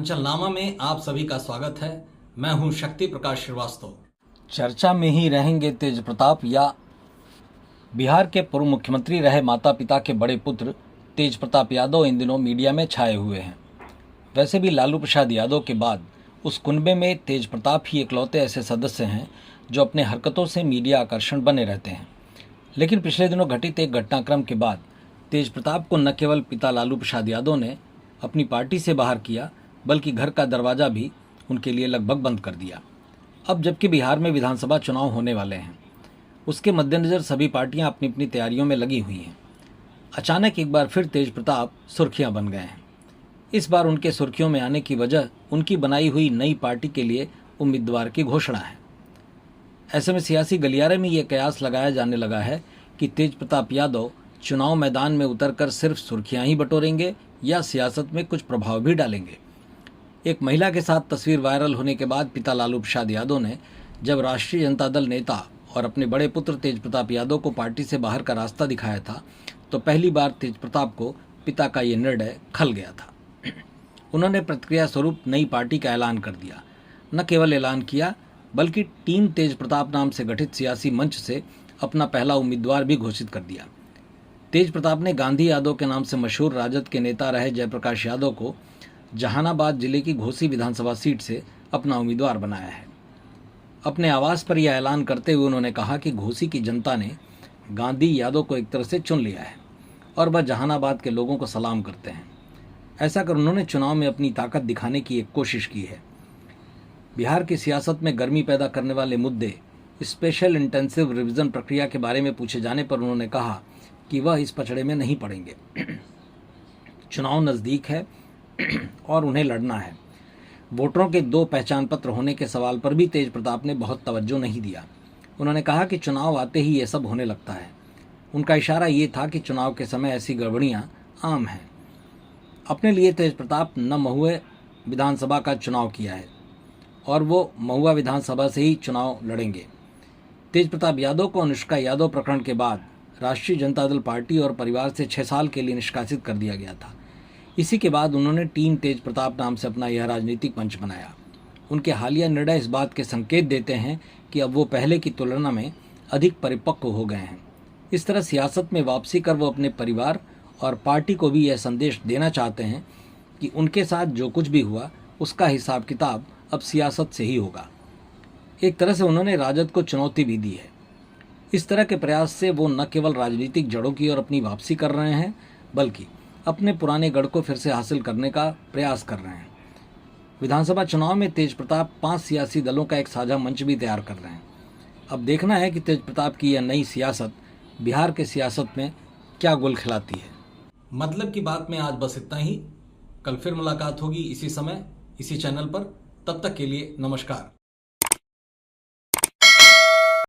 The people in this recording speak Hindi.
अंचलनामा में आप सभी का स्वागत है। मैं हूं शक्ति प्रकाश श्रीवास्तव। चर्चा में ही रहेंगे तेज प्रताप या बिहार के पूर्व मुख्यमंत्री रहे माता पिता के बड़े पुत्र तेज प्रताप यादव इन दिनों मीडिया में छाए हुए हैं। वैसे भी लालू प्रसाद यादव के बाद उस कुनबे में तेज प्रताप ही इकलौते ऐसे सदस्य हैं जो अपने हरकतों से मीडिया आकर्षण बने रहते हैं। लेकिन पिछले दिनों घटित एक घटनाक्रम के बाद तेज प्रताप को न केवल पिता लालू प्रसाद यादव ने अपनी पार्टी से बाहर किया, बल्कि घर का दरवाज़ा भी उनके लिए लगभग बंद कर दिया। अब जबकि बिहार में विधानसभा चुनाव होने वाले हैं, उसके मद्देनज़र सभी पार्टियां अपनी अपनी तैयारियों में लगी हुई हैं। अचानक एक बार फिर तेज प्रताप सुर्खियां बन गए हैं। इस बार उनके सुर्खियों में आने की वजह उनकी बनाई हुई नई पार्टी के लिए उम्मीदवार की घोषणा है। ऐसे में सियासी गलियारे में ये कयास लगाया जाने लगा है कि तेज प्रताप यादव चुनाव मैदान में उतरकर सिर्फ सुर्खियां ही बटोरेंगे या सियासत में कुछ प्रभाव भी डालेंगे। एक महिला के साथ तस्वीर वायरल होने के बाद पिता लालू प्रसाद यादव ने जब राष्ट्रीय जनता दल नेता और अपने बड़े पुत्र तेज प्रताप यादव को पार्टी से बाहर का रास्ता दिखाया था, तो पहली बार तेज प्रताप को पिता का ये निर्णय खल गया था। उन्होंने प्रतिक्रिया स्वरूप नई पार्टी का ऐलान कर दिया। न केवल ऐलान किया, बल्कि टीम तेज प्रताप नाम से गठित सियासी मंच से अपना पहला उम्मीदवार भी घोषित कर दिया। तेज प्रताप ने गांधी यादव के नाम से मशहूर राजद के नेता रहे जयप्रकाश यादव को जहानाबाद जिले की घोसी विधानसभा सीट से अपना उम्मीदवार बनाया है। अपने आवास पर यह ऐलान करते हुए उन्होंने कहा कि घोसी की जनता ने गांधी यादव को एक तरह से चुन लिया है और वह जहानाबाद के लोगों को सलाम करते हैं। ऐसा कर उन्होंने चुनाव में अपनी ताकत दिखाने की एक कोशिश की है। बिहार की सियासत में गर्मी पैदा करने वाले मुद्दे स्पेशल इंटेंसिव रिवीजन प्रक्रिया के बारे में पूछे जाने पर उन्होंने कहा कि वह इस पचड़े में नहीं पड़ेंगे। चुनाव नज़दीक है और उन्हें लड़ना है। वोटरों के 2 पहचान पत्र होने के सवाल पर भी तेज प्रताप ने बहुत तवज्जो नहीं दिया। उन्होंने कहा कि चुनाव आते ही ये सब होने लगता है। उनका इशारा ये था कि चुनाव के समय ऐसी गड़बड़ियाँ आम हैं। अपने लिए तेज प्रताप न महुआ विधानसभा का चुनाव किया है और वो महुआ विधानसभा से ही चुनाव लड़ेंगे। तेज प्रताप यादव को अनुष्का यादव प्रकरण के बाद राष्ट्रीय जनता दल पार्टी और परिवार से 6 साल के लिए निष्कासित कर दिया गया था। इसी के बाद उन्होंने टीम तेज प्रताप नाम से अपना यह राजनीतिक मंच बनाया। उनके हालिया निर्णय इस बात के संकेत देते हैं कि अब वो पहले की तुलना में अधिक परिपक्व हो गए हैं। इस तरह सियासत में वापसी कर वो अपने परिवार और पार्टी को भी यह संदेश देना चाहते हैं कि उनके साथ जो कुछ भी हुआ उसका हिसाब किताब अब सियासत से ही होगा। एक तरह से उन्होंने राजद को चुनौती भी दी है। इस तरह के प्रयास से वो न केवल राजनीतिक जड़ों की ओर अपनी वापसी कर रहे हैं, बल्कि अपने पुराने गढ़ को फिर से हासिल करने का प्रयास कर रहे हैं। विधानसभा चुनाव में तेज प्रताप 5 सियासी दलों का एक साझा मंच भी तैयार कर रहे हैं। अब देखना है कि तेज प्रताप की यह नई सियासत बिहार के सियासत में क्या गुल खिलाती है। मतलब की बात में आज बस इतना ही। कल फिर मुलाकात होगी इसी समय, इसी चैनल पर। तब तक के लिए नमस्कार।